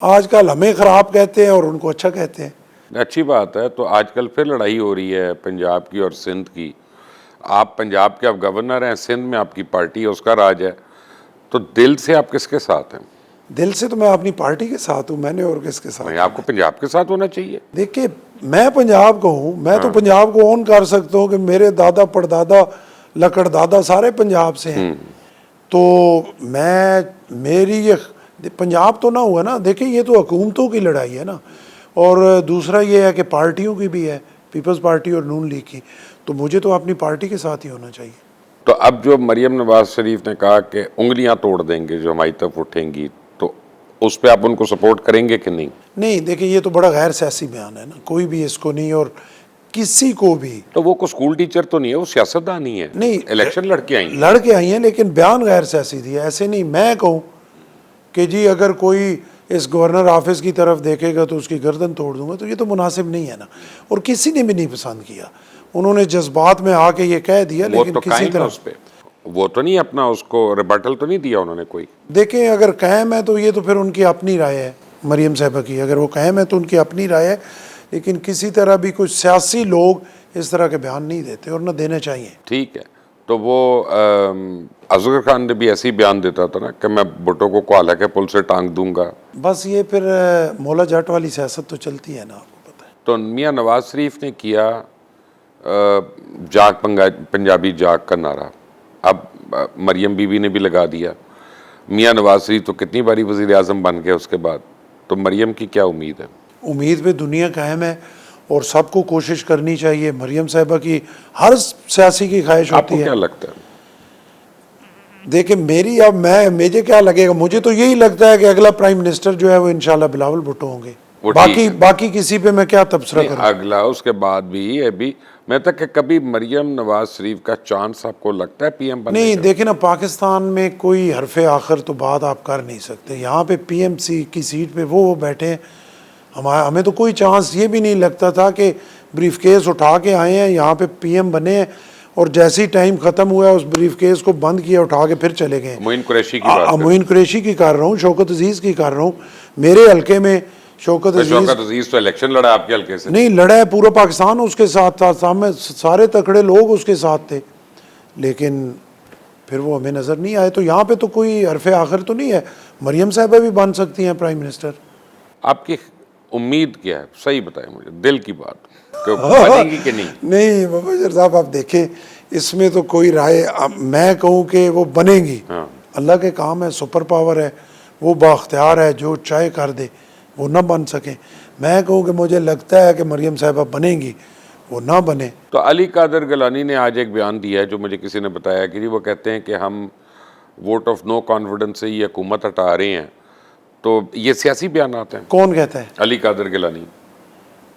آج کل ہمیں خراب کہتے ہیں اور ان کو اچھا کہتے ہیں۔ اچھی بات ہے۔ تو آج کل پھر لڑائی ہو رہی ہے پنجاب کی اور سندھ کی۔ آپ پنجاب کے آپ گورنر ہیں، سندھ میں آپ کی پارٹی ہے، اس کا راج ہے، تو دل سے آپ کس کے ساتھ ہیں؟ دل سے تو میں اپنی پارٹی کے ساتھ ہوں، میں نے اور کس کے ساتھ؟ آپ کو پنجاب کے ساتھ ہونا چاہیے۔ دیکھیں میں پنجاب کو ہوں، میں تو پنجاب کو اون کر سکتا ہوں کہ میرے دادا پردادا لکڑ دادا سارے پنجاب سے ہیں، تو میری یہ پنجاب تو نہ ہوا نا۔ دیکھیں یہ تو حکومتوں کی لڑائی ہے نا، اور دوسرا یہ ہے کہ پارٹیوں کی بھی ہے، پیپلز پارٹی اور نون لیگ کی، تو مجھے تو اپنی پارٹی کے ساتھ ہی ہونا چاہیے۔ تو اب جو مریم نواز شریف نے کہا کہ انگلیاں توڑ دیں گے جو ہماری طرف اٹھیں گی، تو اس پہ آپ ان کو سپورٹ کریں گے کہ نہیں؟ نہیں دیکھیں یہ تو بڑا غیر سیاسی بیان ہے نا، کوئی بھی اس کو نہیں، اور کسی کو بھی۔ تو وہ کوئی اسکول ٹیچر تو نہیں ہے، وہ سیاستدان ہی ہے، نہیں الیکشن لڑ کے آئی ہیں۔ لڑ کے آئی ہیں، لیکن بیان غیر سیاسی تھی۔ ایسے نہیں میں کہوں کہ جی اگر کوئی اس گورنر آفس کی طرف دیکھے گا تو اس کی گردن توڑ دوں گا، تو یہ تو مناسب نہیں ہے نا، اور کسی نے بھی نہیں پسند کیا۔ انہوں نے جذبات میں آ کے یہ کہہ دیا، وہ لیکن تو کسی قائم ہے طرح اس پہ، وہ تو نہیں اپنا اس کو ریبٹل تو نہیں دیا انہوں نے کوئی؟ دیکھیں اگر قائم ہے تو یہ تو پھر ان کی اپنی رائے ہے، مریم صاحبہ کی اگر وہ قائم ہے تو ان کی اپنی رائے ہے، لیکن کسی طرح بھی کوئی سیاسی لوگ اس طرح کے بیان نہیں دیتے اور نہ دینے چاہیے۔ ٹھیک ہے، تو وہ اصغر خان نے بھی ایسی بیان دیتا تھا نا کہ میں بھٹو کو کوالہ کے پل سے ٹانگ دوں گا۔ بس یہ پھر مولا جٹ والی سیاست تو چلتی ہے نا، آپ کو پتہ ہے۔ تو میاں نواز شریف نے کیا پنجابی جاگ کا نعرہ، اب مریم بی بی نے بھی لگا دیا۔ میاں نواز شریف تو کتنی باری وزیر اعظم بن گئے اس کے بعد، تو مریم کی کیا امید ہے؟ امید پہ دنیا قائم ہے، اور سب کو کوشش کرنی چاہیے۔ مریم صاحبہ کی ہر سیاسی کی خواہش آپ کو ہوتی ہے۔ کیا لگتا ہے؟ دیکھیں میری اب مجھے کیا لگے گا، مجھے تو یہی لگتا ہے کہ اگلا پرائم منسٹر جو ہے وہ انشاءاللہ بلاول بھٹو ہوں گے۔ وہ ٹھیک ہے۔ باقی کسی پہ میں کیا تبصرہ کروں؟ اگلا اس کے بعد بھی ابھی میں تک کہ کبھی مریم نواز شریف کا چانس آپ کو لگتا ہے پی ایم بننے نہیں کا؟ دیکھیں نا، پاکستان میں کوئی حرف آخر تو بات آپ کر نہیں سکتے۔ یہاں پہ پی ایم سی کی سیٹ پہ وہ بیٹھے ہیں، ہمیں تو کوئی چانس یہ بھی نہیں لگتا تھا کہ بریف کیس اٹھا کے آئے ہیں یہاں پہ پی ایم بنے ہیں، اور جیسی ٹائم ختم ہوا ہے اس بریف کیس کو بند کیا، اٹھا کے پھر چلے گئے۔ معین قریشی کی بات معین قریشی کی کر رہا ہوں، شوکت عزیز کی کر رہا ہوں۔ میرے حلقے میں شوکت عزیز تو الیکشن لڑا آپ کے حلقے سے؟ نہیں لڑا ہے، پورا پاکستان اس کے ساتھ تھا، سامنے سارے تکڑے لوگ اس کے ساتھ تھے، لیکن پھر وہ ہمیں نظر نہیں آئے۔ تو یہاں پہ تو کوئی حرف آخر تو نہیں ہے، مریم صاحبہ بھی بن سکتی ہیں پرائم منسٹر۔ آپ کی امید کیا ہے؟ صحیح بتائیں مجھے، دل کی بات کہ بنے گی کہ نہیں؟ نہیں مبشر صاحب آپ دیکھیں اس میں تو کوئی رائے، میں کہوں کہ وہ بنے گی، اللہ کے کام ہے، سپر پاور ہے، وہ بااختیار ہے، جو چاہے کر دے، وہ نہ بن سکے۔ میں کہوں کہ مجھے لگتا ہے کہ مریم صاحبہ بنے گی، وہ نہ بنے۔ تو علی قادر گیلانی نے آج ایک بیان دیا ہے جو مجھے کسی نے بتایا کہ وہ کہتے ہیں کہ ہم ووٹ آف نو کانفیڈنس سے یہ حکومت ہٹا رہے ہیں، تو یہ سیاسی بیانات ہیں؟ کون کہتا ہے؟ علی قادر گیلانی۔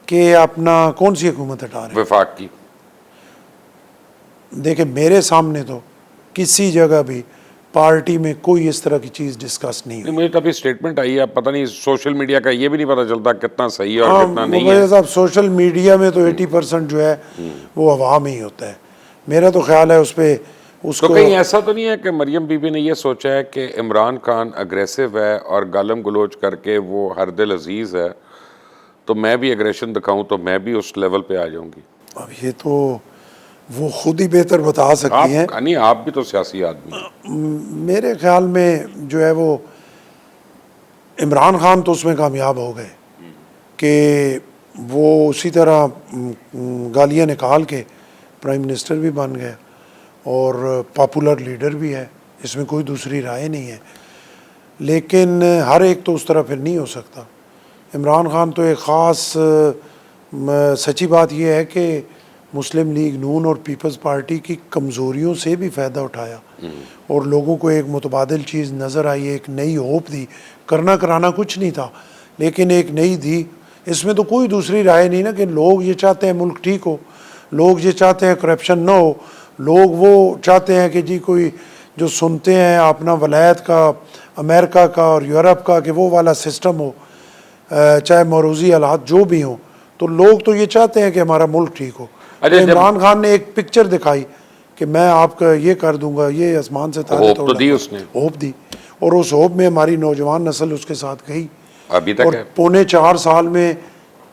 کہ اپنا کون سی حکومت ہٹا رہے ہیں؟ وفاق کی۔ دیکھیں میرے سامنے تو کسی جگہ بھی پارٹی میں کوئی اس طرح کی چیز ڈسکس نہیں ہوئی۔ مجھے تو ابھی سٹیٹمنٹ آئی ہے، پتہ نہیں سوشل میڈیا کا یہ بھی نہیں پتہ چلتا کتنا صحیح ہے اور کتنا نہیں ہے۔ مبشر صاحب سوشل میڈیا میں تو 80% جو ہے وہ عوام ہی ہوتا ہے، میرا تو خیال ہے اس پہ اس تو کو۔ کہیں ایسا تو نہیں ہے کہ مریم بی بی نے یہ سوچا ہے کہ عمران خان اگریسو ہے اور گالم گلوچ کر کے وہ ہر دل عزیز ہے، تو میں بھی اگریشن دکھاؤں تو میں بھی اس لیول پہ آ جاؤں گی؟ اب یہ تو وہ خود ہی بہتر بتا سکتی ہیں۔ نہیں آپ بھی تو سیاسی آدمی ہیں۔ میرے خیال میں جو ہے وہ عمران خان تو اس میں کامیاب ہو گئے کہ وہ اسی طرح گالیاں نکال کے پرائم منسٹر بھی بن گئے اور پاپولر لیڈر بھی ہے، اس میں کوئی دوسری رائے نہیں ہے، لیکن ہر ایک تو اس طرح پھر نہیں ہو سکتا۔ عمران خان تو ایک خاص سچی بات یہ ہے کہ مسلم لیگ نون اور پیپلز پارٹی کی کمزوریوں سے بھی فائدہ اٹھایا، اور لوگوں کو ایک متبادل چیز نظر آئی، ایک نئی ہوپ دی۔ کرنا کرانا کچھ نہیں تھا لیکن ایک نئی دی۔ اس میں تو کوئی دوسری رائے نہیں نا کہ لوگ یہ چاہتے ہیں ملک ٹھیک ہو، لوگ یہ چاہتے ہیں کرپشن نہ ہو، لوگ وہ چاہتے ہیں کہ جی کوئی جو سنتے ہیں اپنا ولایت کا، امریکہ کا اور یورپ کا، کہ وہ والا سسٹم ہو، چاہے موروثی حالات جو بھی ہوں، تو لوگ تو یہ چاہتے ہیں کہ ہمارا ملک ٹھیک ہو۔ تو عمران خان نے ایک پکچر دکھائی کہ میں آپ کا یہ کر دوں گا، یہ آسمان سے تارے توڑ دوں گا، ہوپ دی، اور اس ہوپ میں ہماری نوجوان نسل اس کے ساتھ گئی۔ ابھی تک اور ہے۔ پونے 4 سال میں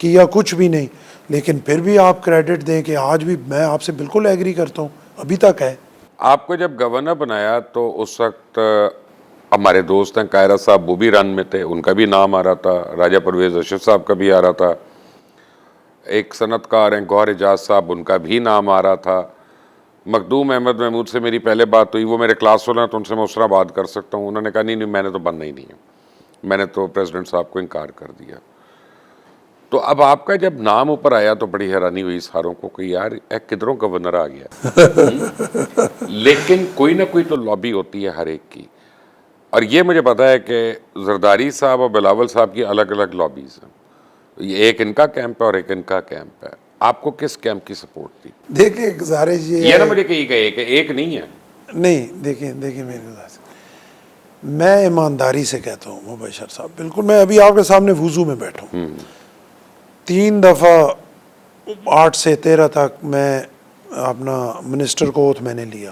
کیا کچھ بھی نہیں، لیکن پھر بھی آپ کریڈٹ دیں کہ آج بھی میں آپ سے بالکل ایگری کرتا ہوں، ابھی تک ہے۔ آپ کو جب گورنر بنایا تو اس وقت ہمارے دوست ہیں قاہرہ صاحب، وہ بھی رن میں تھے، ان کا بھی نام آ رہا تھا، راجہ پرویز اشرف صاحب کا بھی آ رہا تھا، ایک صنعت کار ہیں گوہر اعجاز صاحب، ان کا بھی نام آ رہا تھا، مخدوم احمد محمود سے میری پہلے بات ہوئی، وہ میرے کلاس والے ہیں تو ان سے میں اس طرح بات کر سکتا ہوں، انہوں نے کہا نہیں میں نے تو بننا ہی نہیں ہے، میں نے تو پریزیڈنٹ صاحب کو انکار کر دیا۔ تو اب آپ کا جب نام اوپر آیا تو بڑی حیرانی ہوئی ساروں کو کہ یار کدھروں گورنر آ گیا۔ لیکن کوئی نہ کوئی تو لابی ہوتی ہے ہر ایک کی، اور یہ مجھے پتا ہے کہ زرداری صاحب اور بلاول صاحب کی الگ الگ لابیز ہیں، یہ ایک ان کا کیمپ ہے اور ایک ان کا کیمپ ہے۔ آپ کو کس کیمپ کی سپورٹ تھی؟ دیکھیں گزارش یہ یہ نہ مجھے کہی گئے کہ ایک نہیں ہے۔ نہیں، دیکھیں میری گزارش، میں ایمانداری سے کہتا ہوں مبشر صاحب، بالکل میں ابھی آپ کے سامنے وضو میں بیٹھا ہوں، 3 دفعہ 8 سے 13 تک میں اپنا منسٹر کو اوتھ میں نے لیا،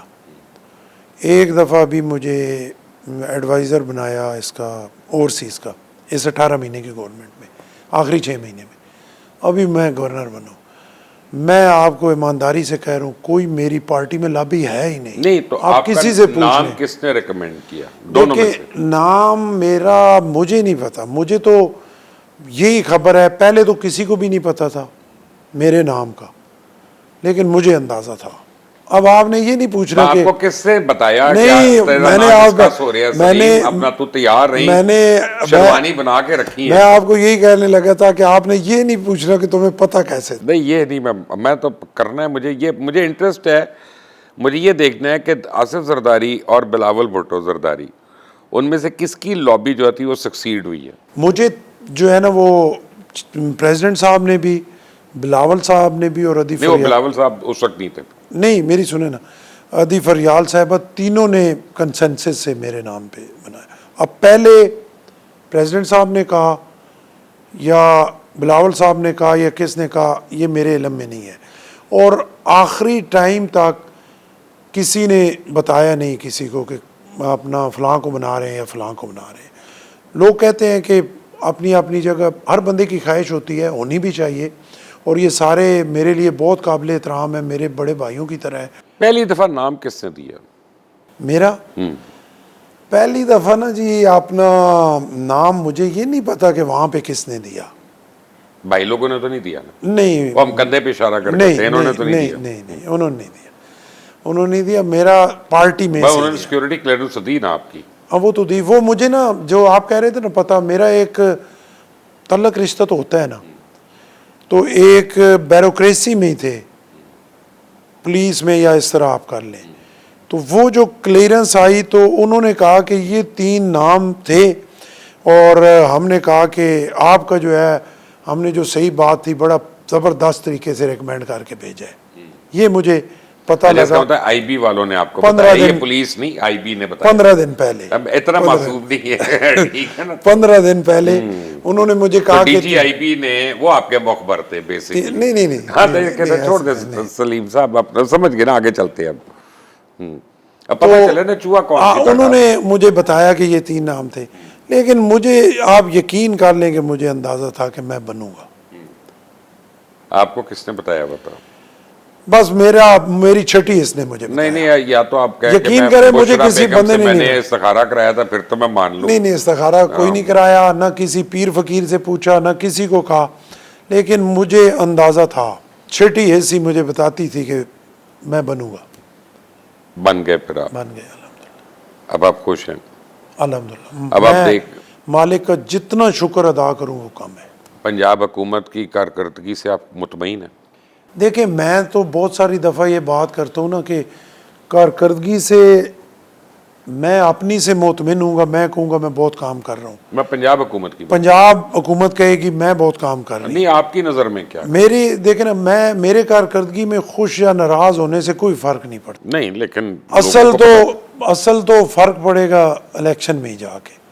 ایک دفعہ بھی مجھے ایڈوائزر بنایا اس کا اوورسیز کا، اس 18 مہینے کی گورنمنٹ میں، آخری 6 مہینے میں، ابھی میں گورنر بنوں، میں آپ کو ایمانداری سے کہہ رہا ہوں کوئی میری پارٹی میں لابی ہے ہی نہیں۔ نہیں تو آپ کا کسی سے پوچھ نام لیں۔ کس نے ریکمینڈ کیا دونوں میں سے؟ دیکھیں نام میرا مجھے نہیں پتا، مجھے تو یہی خبر ہے، پہلے تو کسی کو بھی نہیں پتا تھا میرے نام کا، لیکن مجھے اندازہ تھا۔ اب آپ نے یہ نہیں پوچھنا کہ آپ کو کس نے بتایا کہ نہیں، تیرا میں نے نام آپ ڈسکس ہو رہا ہے سلیم، اپنا تو تیار رہی، میں نے شیروانی بنا کے رکھی میں ہے؟ آپ کو یہی کہنے لگا تھا کہ آپ نے یہ نہیں پوچھنا کہ تمہیں پتہ کیسے۔ نہیں یہ نہیں، میں تو کرنا ہے، مجھے انٹرسٹ ہے، مجھے یہ دیکھنا ہے کہ آصف زرداری اور بلاول بھٹو زرداری، ان میں سے کس کی لابی جو تھی وہ سکسیڈ ہوئی ہے؟ مجھے جو ہے نا وہ پریزیڈنٹ صاحب نے بھی، بلاول صاحب نے بھی، اور ادی نہیں وہ فریال، بلاول صاحب اس وقت نہیں تھے۔ نہیں میری سنیں نا، ادی فریال صاحبہ، تینوں نے کنسنسس سے میرے نام پہ بنایا۔ اب پہلے پریزیڈنٹ صاحب نے کہا یا بلاول صاحب نے کہا یا کس نے کہا، یہ میرے علم میں نہیں ہے، اور آخری ٹائم تک کسی نے بتایا نہیں کسی کو کہ اپنا فلاں کو بنا رہے ہیں یا فلاں کو بنا رہے ہیں۔ لوگ کہتے ہیں کہ اپنی اپنی جگہ ہر بندے کی خواہش ہوتی ہے، ہونی بھی چاہیے، اور یہ سارے میرے لیے بہت قابل احترام ہے، میرے بڑے بھائیوں کی طرح ہے۔ پہلی دفعہ نام کس نے دیا؟ میرا پہلی دفعہ نا جی اپنا نام مجھے یہ نہیں پتا کہ وہاں پہ کس نے دیا، بھائی لوگوں نے تو نہیں دیا نا؟ نہیں وہ ہم کندھے پہ اشارہ کر کے تھے، انہوں نے تو نہیں دیا؟ نہیں انہوں نے نہیں دیا، انہوں نے نہیں دیا، میرا پارٹی میں بھائی سے انہوں نے دیا۔ سیکیورٹی کلیئرنس دی نا آپ کی؟ اب وہ تو دی، وہ مجھے نا جو آپ کہہ رہے تھے نا پتا، میرا ایک تعلق رشتہ تو ہوتا ہے نا، تو ایک بیوروکریسی میں ہی تھے، پولیس میں یا اس طرح آپ کر لیں، تو وہ جو کلیئرنس آئی تو انہوں نے کہا کہ یہ 3 نام تھے، اور ہم نے کہا کہ آپ کا جو ہے، ہم نے جو صحیح بات تھی بڑا زبردست طریقے سے ریکمینڈ کر کے بھیجا ہے، یہ مجھے پتہ اس کا لگا مطلب آئی بی والوں نے آپ کو 15 بتایا، یہ دن، پولیس نہیں، آئی بی نے بتایا؟ 15 دن پہلے، اب اتنا معصوم نہیں ہے، ٹھیک ہے نا؟ 15 دن پہلے انہوں نے مجھے تو کہا ڈی کہ جی آئی بی نے، وہ آپ کے مخبر تھے بیسیکلی؟ نہیں ہاں چھوڑ دیں سلیم صاحب، آپ سمجھ گئے نا، آگے چلتے ہیں اب پتہ چلے نا چوہا کون سی انہوں نے مجھے بتایا کہ یہ 3 نام تھے، لیکن مجھے آپ یقین کر لیں کہ مجھے اندازہ تھا کہ میں بنوں گا۔ آپ کو کس نے بتایا بتاؤ؟ بس میری چھٹی اس نے مجھے بتایا۔ نہیں یا تو آپ کہیں کہ یقین کریں مجھے بشریٰ کسی بیگم بندے سے نے میں نہیں نے استخارہ کرایا تھا، پھر تو میں مان لوں۔ نہیں استخارہ کوئی نہیں کرایا، نہ کسی پیر فقیر سے پوچھا، نہ کسی کو کہا، لیکن مجھے اندازہ تھا، چھٹی ایسی مجھے بتاتی تھی کہ میں بنوں گا۔ بن گئے پھر آپ؟ بن گئے الحمدللہ۔ اب آپ خوش ہیں؟ الحمدللہ، اب آپ میں مالک کا جتنا شکر ادا کروں وہ کم ہے۔ پنجاب حکومت کی کارکردگی سے آپ مطمئن ہیں؟ دیکھیں میں تو بہت ساری دفعہ یہ بات کرتا ہوں نا کہ کارکردگی سے میں اپنی سے مطمئن ہوں گا، میں کہوں گا میں بہت کام کر رہا ہوں، میں پنجاب حکومت کی پنجاب حکومت کہے گی میں بہت کام کر رہی ہوں۔ نہیں، آپ کی نظر میں کیا؟ میری دیکھیں نا، میرے کارکردگی میں خوش یا ناراض ہونے سے کوئی فرق نہیں پڑتا، نہیں لیکن اصل تو فرق پڑے گا الیکشن میں ہی جا کے۔